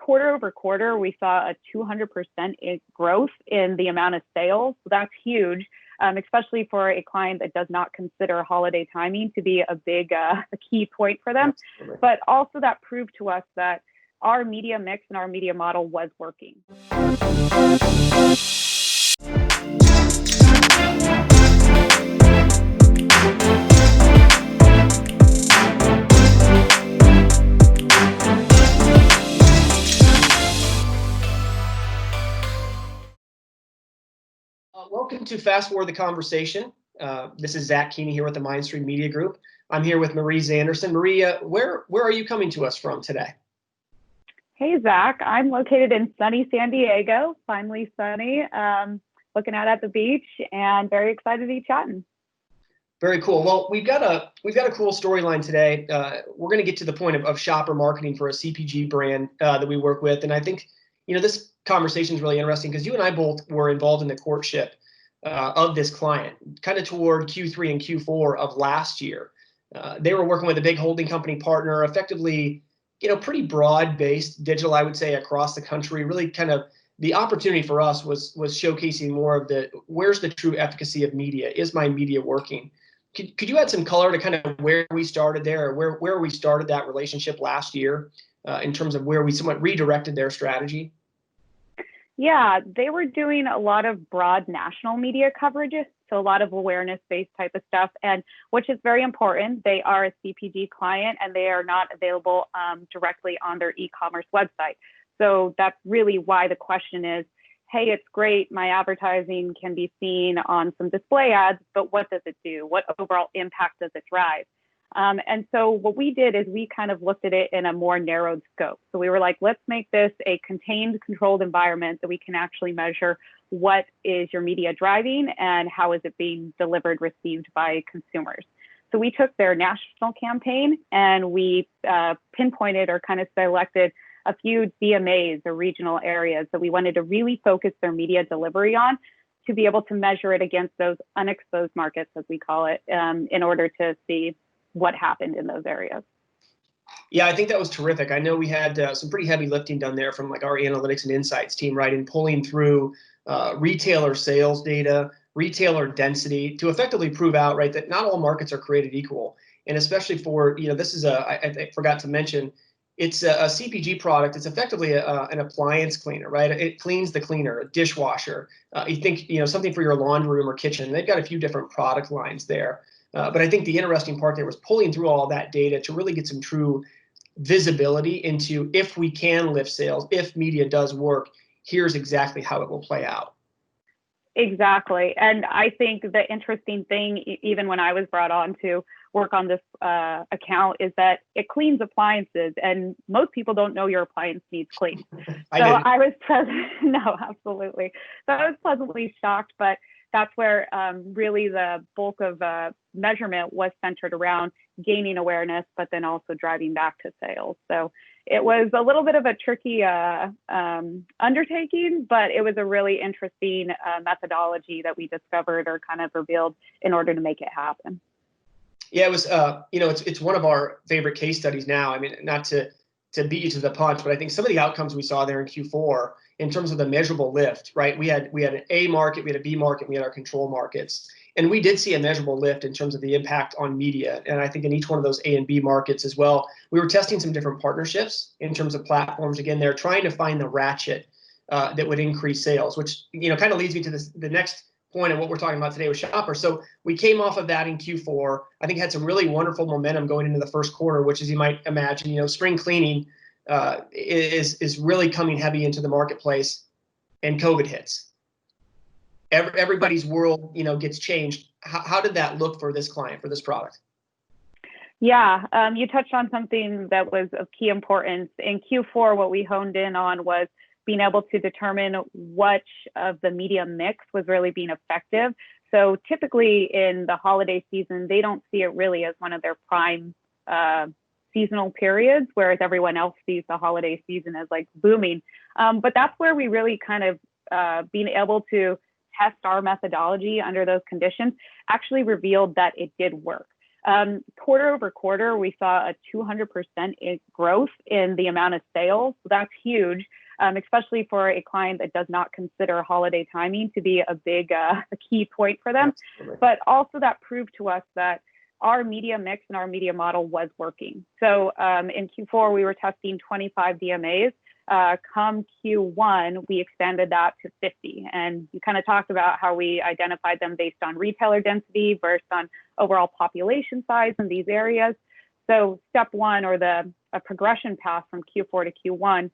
quarter over quarter, we saw a 200% growth in the amount of sales. So that's huge, especially for a client that does not consider holiday timing to be a key point for them. Absolutely. But also that proved to us that our media mix and our media model was working. Welcome to Fast Forward the Conversation. This is Zach Keeney here with the Mindstream Media Group. I'm here with Marie Zanderson. Maria, where are you coming to us from today? Hey, Zach. I'm located in sunny San Diego, finally sunny, looking out at the beach, and very excited to be chatting. Very cool. Well, we've got a cool storyline today. We're going to get to the point of shopper marketing for a CPG brand that we work with, and I think this conversation is really interesting because you and I both were involved in the courtship of this client, kind of toward Q3 and Q4 of last year. They were working with a big holding company partner, effectively, pretty broad-based digital, I would say, across the country. Really, kind of the opportunity for us was showcasing more of where's the true efficacy of media? Is my media working? Could you add some color to kind of where we started there, or where we started that relationship last year, in terms of where we somewhat redirected their strategy? Yeah, they were doing a lot of broad national media coverages, so a lot of awareness-based type of stuff, and which is very important. They are a CPG client, and they are not available directly on their e-commerce website. So that's really why the question is, hey, it's great, my advertising can be seen on some display ads, but what does it do? What overall impact does it drive? And so what we did is we kind of looked at it in a more narrowed scope. So we were like, let's make this a contained, controlled environment that we can actually measure what is your media driving and how is it being delivered, received by consumers. So we took their national campaign and we pinpointed or kind of selected a few DMAs or regional areas that we wanted to really focus their media delivery on to be able to measure it against those unexposed markets, as we call it, in order to see what happened in those areas. Yeah, I think that was terrific. I know we had some pretty heavy lifting done there from like our analytics and insights team, right, in pulling through retailer sales data, retailer density to effectively prove out, right, that not all markets are created equal. And especially for, this is I forgot to mention, it's a CPG product. It's effectively an appliance cleaner, right? It cleans the cleaner, a dishwasher. You think, something for your laundry room or kitchen. They've got a few different product lines there. But I think the interesting part there was pulling through all that data to really get some true visibility into if we can lift sales, if media does work, here's exactly how it will play out. Exactly. And I think the interesting thing, even when I was brought on to work on this account, is that it cleans appliances, and most people don't know your appliance needs cleaned. I was no, absolutely. So I was pleasantly shocked, but that's where really the bulk of measurement was centered around gaining awareness, but then also driving back to sales. So it was a little bit of a tricky undertaking, but it was a really interesting methodology that we discovered or kind of revealed in order to make it happen. Yeah, it was, it's one of our favorite case studies now. I mean, not to beat you to the punch, but I think some of the outcomes we saw there in Q4 in terms of the measurable lift, right? We had an A market, we had a B market, we had our control markets. And we did see a measurable lift in terms of the impact on media. And I think in each one of those A and B markets as well, we were testing some different partnerships in terms of platforms. Again, they're trying to find the ratchet that would increase sales, which, kind of leads me to the next point of what we're talking about today with shoppers. So we came off of that in Q4. I think had some really wonderful momentum going into the first quarter, which, as you might imagine, spring cleaning is really coming heavy into the marketplace, and COVID hits. Everybody's world, gets changed. How did that look for this client, for this product? Yeah, you touched on something that was of key importance. In Q4, what we honed in on was being able to determine which of the media mix was really being effective. So typically in the holiday season, they don't see it really as one of their prime seasonal periods, whereas everyone else sees the holiday season as like booming. But that's where we really kind of being able to test our methodology under those conditions actually revealed that it did work. Quarter over quarter, we saw a 200% growth in the amount of sales. So that's huge, especially for a client that does not consider holiday timing to be a big, a key point for them. Absolutely. But also that proved to us that our media mix and our media model was working. So in Q4, we were testing 25 DMAs. Come Q1, we expanded that to 50. And you kind of talked about how we identified them based on retailer density versus on overall population size in these areas. So step one, or a progression path from Q4 to Q1,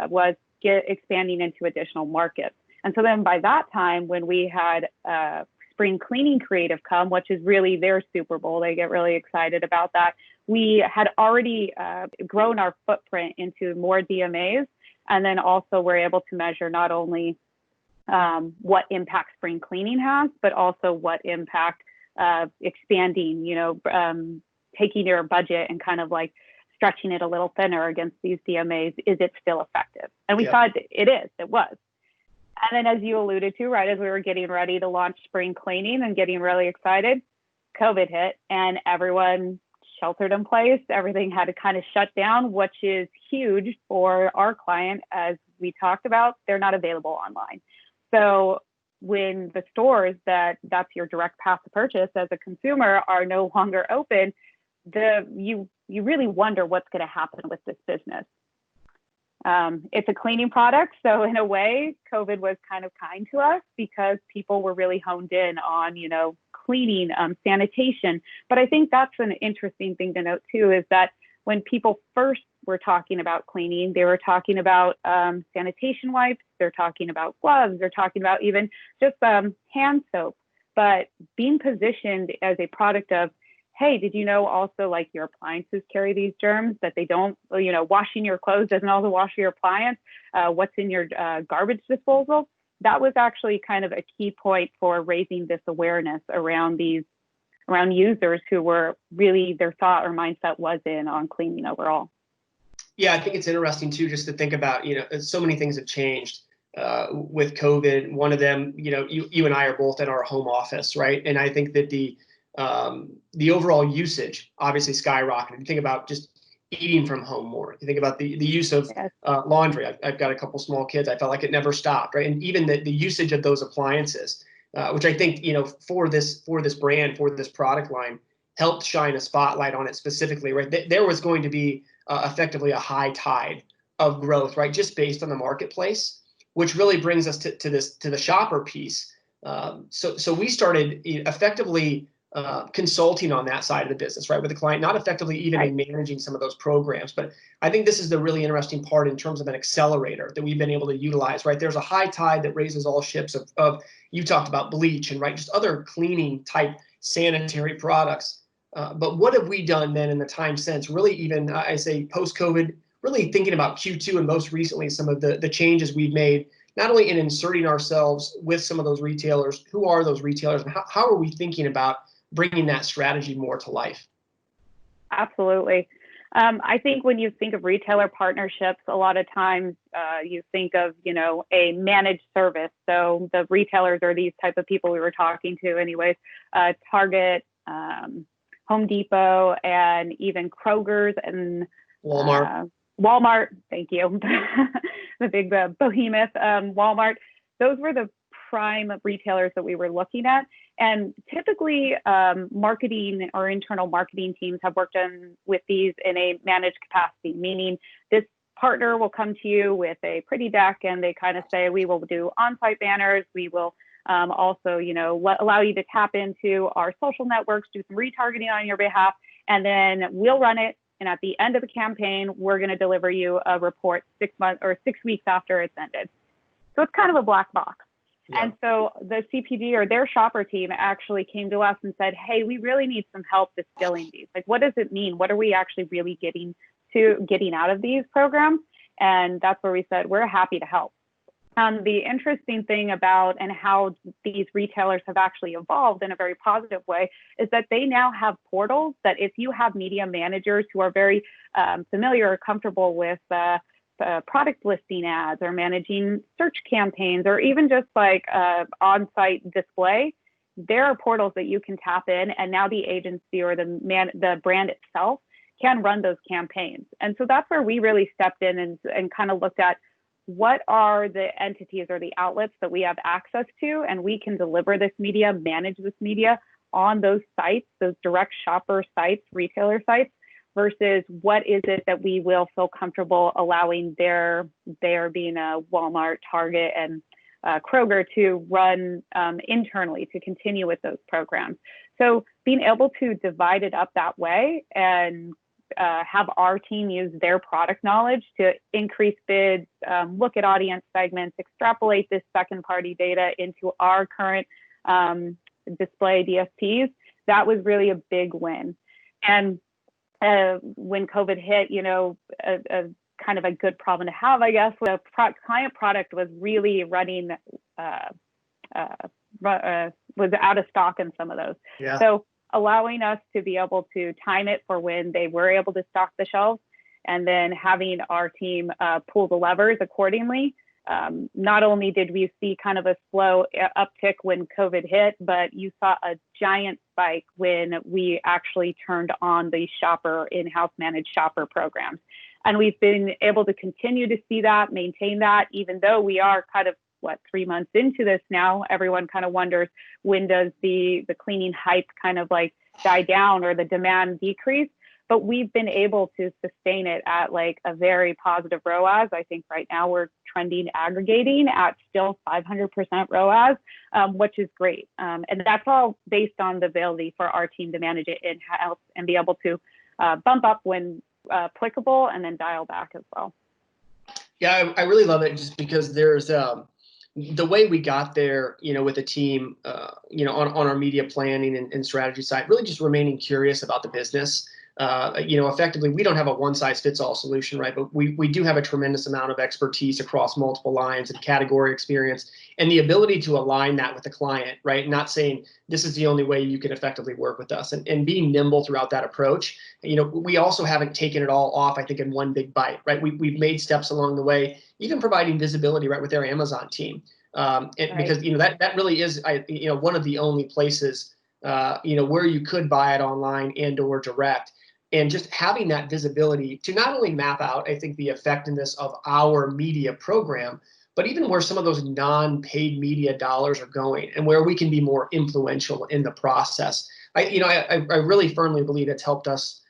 was expanding into additional markets. And so then by that time, when we had spring cleaning creative come, which is really their Super Bowl, they get really excited about that. We had already grown our footprint into more DMAs. And then also we're able to measure not only what impact spring cleaning has, but also what impact expanding, taking your budget and kind of like stretching it a little thinner against these DMAs. Is it still effective? And we thought it was. And then as you alluded to, right, as we were getting ready to launch spring cleaning and getting really excited, COVID hit and everyone sheltered in place. Everything had to kind of shut down, which is huge for our client. As we talked about, they're not available online. So when the stores that's your direct path to purchase as a consumer are no longer open, you really wonder what's going to happen with this business. It's a cleaning product. So in a way, COVID was kind of kind to us because people were really honed in on, cleaning, sanitation. But I think that's an interesting thing to note too, is that when people first were talking about cleaning, they were talking about sanitation wipes, they're talking about gloves, they're talking about even just hand soap. But being positioned as a product of, hey, did you know also like your appliances carry these germs, that they don't, washing your clothes doesn't also wash your appliance, what's in your garbage disposal? That was actually kind of a key point for raising this awareness around users who were really, their thought or mindset was in on cleaning overall. Yeah, I think it's interesting too, just to think about, so many things have changed with COVID. One of them, you and I are both in our home office, right? And I think that the overall usage obviously skyrocketed. You think about just eating from home more. You think about the use of laundry. I've got a couple small kids. I felt like it never stopped, right? And even the usage of those appliances, which I think, for this brand, for this product line, helped shine a spotlight on it specifically, right? There was going to be effectively a high tide of growth, right? Just based on the marketplace, which really brings us to the shopper piece. So we started effectively consulting on that side of the business, right, with the client, not effectively even in managing some of those programs. But I think this is the really interesting part in terms of an accelerator that we've been able to utilize, right? There's a high tide that raises all ships of you talked about bleach and, right, just other cleaning type sanitary products. But what have we done then in the time since, really even, I say post-COVID, really thinking about Q2 and most recently some of the changes we've made, not only in inserting ourselves with some of those retailers. Who are those retailers and how are we thinking about bringing that strategy more to life? Absolutely. I think when you think of retailer partnerships, a lot of times you think of, a managed service. So the retailers are these type of people we were talking to anyways, Target, Home Depot, and even Kroger's and Walmart. Thank you. The big behemoth, Walmart. Those were the prime retailers that we were looking at. And typically marketing or internal marketing teams have worked with these in a managed capacity, meaning this partner will come to you with a pretty deck and they kind of say, we will do on-site banners. We will also, allow you to tap into our social networks, do some retargeting on your behalf, and then we'll run it. And at the end of the campaign, we're going to deliver you a report 6 months or 6 weeks after it's ended. So it's kind of a black box. Yeah. And so the CPG or their shopper team actually came to us and said, hey, we really need some help distilling these. Like, what does it mean? What are we actually really getting out of these programs? And that's where we said, we're happy to help. The interesting thing about and how these retailers have actually evolved in a very positive way is that they now have portals that if you have media managers who are very familiar or comfortable with product listing ads or managing search campaigns or even just like on-site display, there are portals that you can tap in, and now the agency or the brand itself can run those campaigns. And so that's where we really stepped in and kind of looked at what are the entities or the outlets that we have access to, and we can deliver this media, manage this media on those sites, those direct shopper sites, retailer sites, versus what is it that we will feel comfortable allowing their being a Walmart, Target, and Kroger to run internally to continue with those programs. So being able to divide it up that way and have our team use their product knowledge to increase bids, look at audience segments, extrapolate this second party data into our current display DSPs, that was really a big win. And when COVID hit, a kind of a good problem to have, I guess, the client product was really running, was out of stock in some of those. Yeah. So allowing us to be able to time it for when they were able to stock the shelves, and then having our team pull the levers accordingly. Not only did we see kind of a slow uptick when COVID hit, but you saw a giant spike when we actually turned on the shopper in-house managed shopper programs. And we've been able to continue to see that, maintain that, even though we are kind of 3 months into this now. Everyone kind of wonders, when does the cleaning hype kind of like die down or the demand decrease? But we've been able to sustain it at like a very positive ROAS. I think right now we're trending aggregating at still 500% ROAS, which is great. And that's all based on the ability for our team to manage it in-house and be able to bump up when applicable and then dial back as well. Yeah, I really love it, just because there's the way we got there, with the team, on our media planning and strategy side, really just remaining curious about the business. Effectively, we don't have a one-size-fits-all solution, right? But we do have a tremendous amount of expertise across multiple lines and category experience, and the ability to align that with the client, right? Not saying this is the only way you can effectively work with us, and being nimble throughout that approach. We also haven't taken it all off, I think, in one big bite, right? We've made steps along the way, even providing visibility, right, with our Amazon team. Right. Because, that really is, one of the only places, where you could buy it online and or direct. And just having that visibility to not only map out, I think, the effectiveness of our media program, but even where some of those non-paid media dollars are going and where we can be more influential in the process. I really firmly believe it's helped us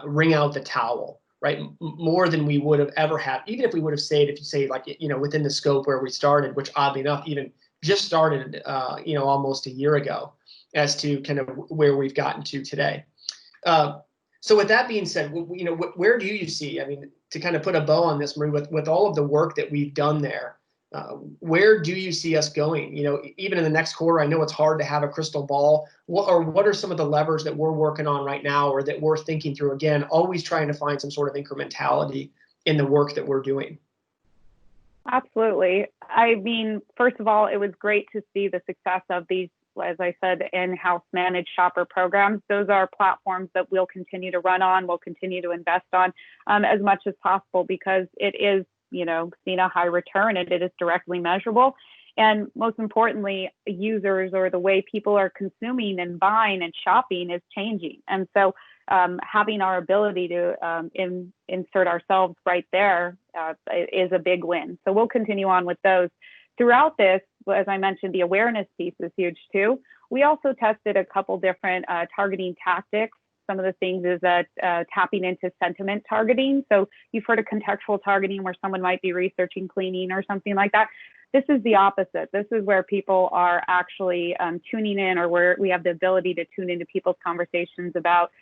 wring out the towel, right? More than we would have ever had, even if we would have stayed, if you say like, within the scope where we started, which oddly enough, even just started, almost a year ago, as to kind of where we've gotten to today. So with that being said, where do you see, to kind of put a bow on this, Marie, with all of the work that we've done there, where do you see us going? Even in the next quarter, I know it's hard to have a crystal ball. What are some of the levers that we're working on right now, or that we're thinking through? Again, always trying to find some sort of incrementality in the work that we're doing. Absolutely. First of all, it was great to see the success of these, as I said, in-house managed shopper programs. Those are platforms that we'll continue to run on, we'll continue to invest on as much as possible, because it is, seen a high return, and it is directly measurable. And most importantly, users, or the way people are consuming and buying and shopping, is changing. And so having our ability to insert ourselves right there is a big win. So we'll continue on with those. Throughout this, as I mentioned, the awareness piece is huge too. We also tested a couple different targeting tactics. Some of the things is that tapping into sentiment targeting. So you've heard of contextual targeting, where someone might be researching cleaning or something like that. This is the opposite. This is where people are actually tuning in, or where we have the ability to tune into people's conversations about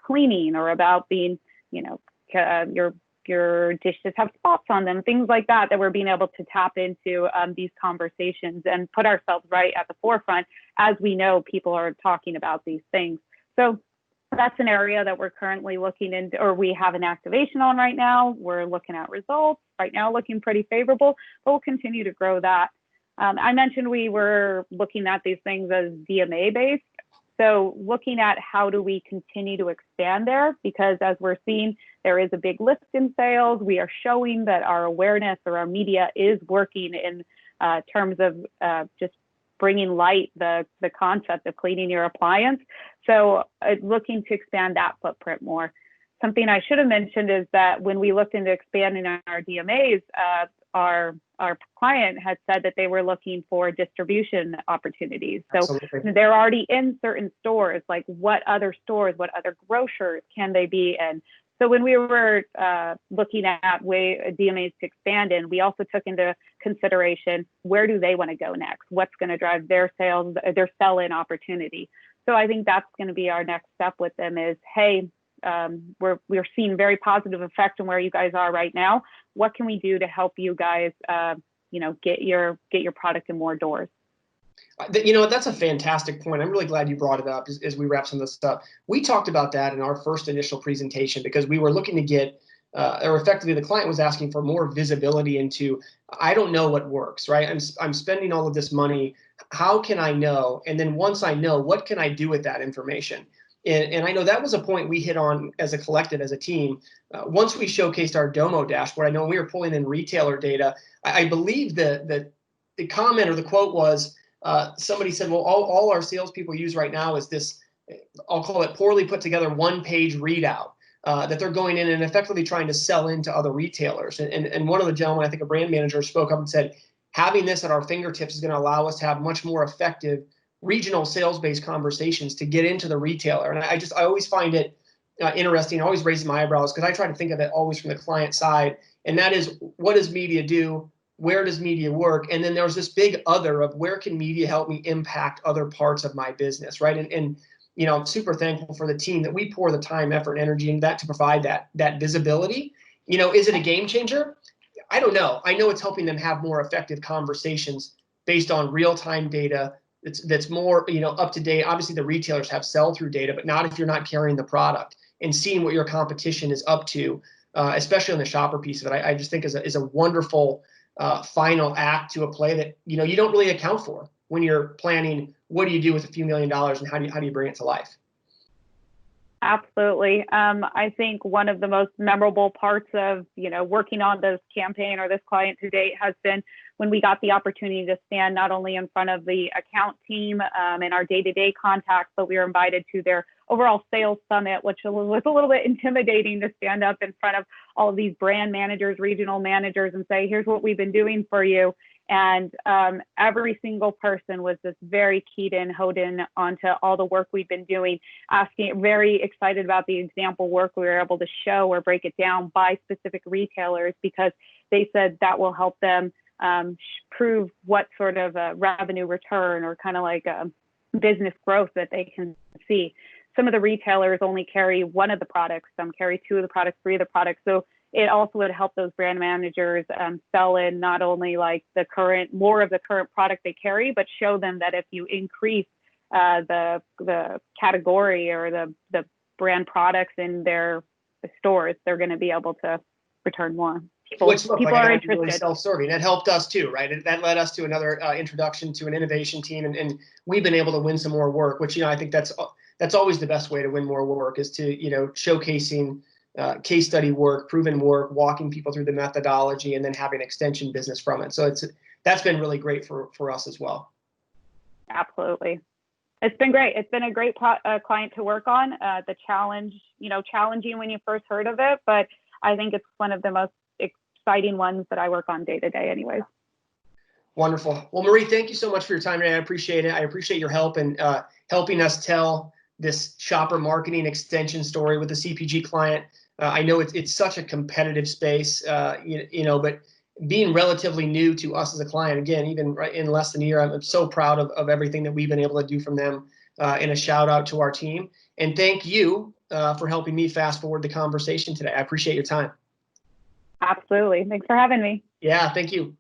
cleaning, or about being, your dishes have spots on them, things like that, that we're being able to tap into these conversations and put ourselves right at the forefront, as we know people are talking about these things. So that's an area that we're currently looking into, or we have an activation on right now. We're looking at results right now, looking pretty favorable, but we'll continue to grow that. I mentioned we were looking at these things as DMA based. So looking at how do we continue to expand there, because as we're seeing, there is a big lift in sales. We are showing that our awareness or our media is working in terms of just bringing light the concept of cleaning your appliance. So looking to expand that footprint more. Something I should have mentioned is that when we looked into expanding our DMAs, our client had said that they were looking for distribution opportunities. So Absolutely. they're already in certain stores, like what other stores, what other grocers can they be in? So when we were looking at DMAs to expand in, we also took into consideration, where do they want to go next? What's going to drive their sales, their sell-in opportunity? So I think that's going to be our next step with them is, hey, we're seeing very positive effect on where you guys are right now. What can we do to help you guys, get your product in more doors? That's a fantastic point. I'm really glad you brought it up as we wrap some of this stuff. We talked about that in our first initial presentation because we were looking to get, or effectively the client was asking for more visibility into, I don't know what works, right? I'm spending all of this money. How can I know? And then once I know, what can I do with that information? And I know that was a point we hit on as a collective, as a team. Once we showcased our Domo dashboard, I know we were pulling in retailer data. I believe the comment or the quote was, somebody said, well, all our salespeople use right now is this, I'll call it poorly put together one-page readout that they're going in and effectively trying to sell into other retailers. And one of the gentlemen, I think a brand manager, spoke up and said, having this at our fingertips is going to allow us to have much more effective regional sales-based conversations to get into the retailer. And I always find it interesting, always raises my eyebrows because I try to think of it always from the client side. And that is, what does media do? Where does media work? And then there's this big other of, where can media help me impact other parts of my business, right? And I'm super thankful for the team that we pour the time, effort, and energy into that to provide that visibility. Is it a game changer? I don't know. I know it's helping them have more effective conversations based on real-time data that's more up to date. Obviously, the retailers have sell-through data, but not if you're not carrying the product and seeing what your competition is up to, especially on the shopper piece of it. I just think is a wonderful final act to a play that you don't really account for when you're planning. What do you do with a few $1 million, and how do you bring it to life? Absolutely. I think one of the most memorable parts of working on this campaign or this client to date has been when we got the opportunity to stand not only in front of the account team and our day-to-day contacts, but we were invited to their overall sales summit, which was a little bit intimidating to stand up in front of all of these brand managers, regional managers, and say, here's what we've been doing for you. And every single person was just very keyed in, honed in onto all the work we've been doing, very excited about the example work we were able to show or break it down by specific retailers, because they said that will help them prove what sort of a revenue return or kind of like a business growth that they can see. Some of the retailers only carry one of the products, some carry two of the products, three of the products. So it also would help those brand managers sell in not only like more of the current product they carry, but show them that if you increase the category or the brand products in their stores, they're going to be able to return more. People are interested. Really self-serving. That helped us too, right? And that led us to another introduction to an innovation team, and we've been able to win some more work. Which I think that's always the best way to win more work, is to showcasing case study work, proven work, walking people through the methodology, and then having extension business from it. So that's been really great for us as well. Absolutely. It's been great. It's been a great client to work on. The challenge, challenging when you first heard of it, but I think it's one of the most exciting ones that I work on day to day anyways. Wonderful. Well, Marie, thank you so much for your time today. I appreciate it. I appreciate your help in helping us tell this shopper marketing extension story with a CPG client. I know it's such a competitive space, but being relatively new to us as a client, again, even right in less than a year, I'm so proud of everything that we've been able to do from them, and a shout out to our team. And thank you for helping me fast forward the conversation today. I appreciate your time. Absolutely. Thanks for having me. Yeah, thank you.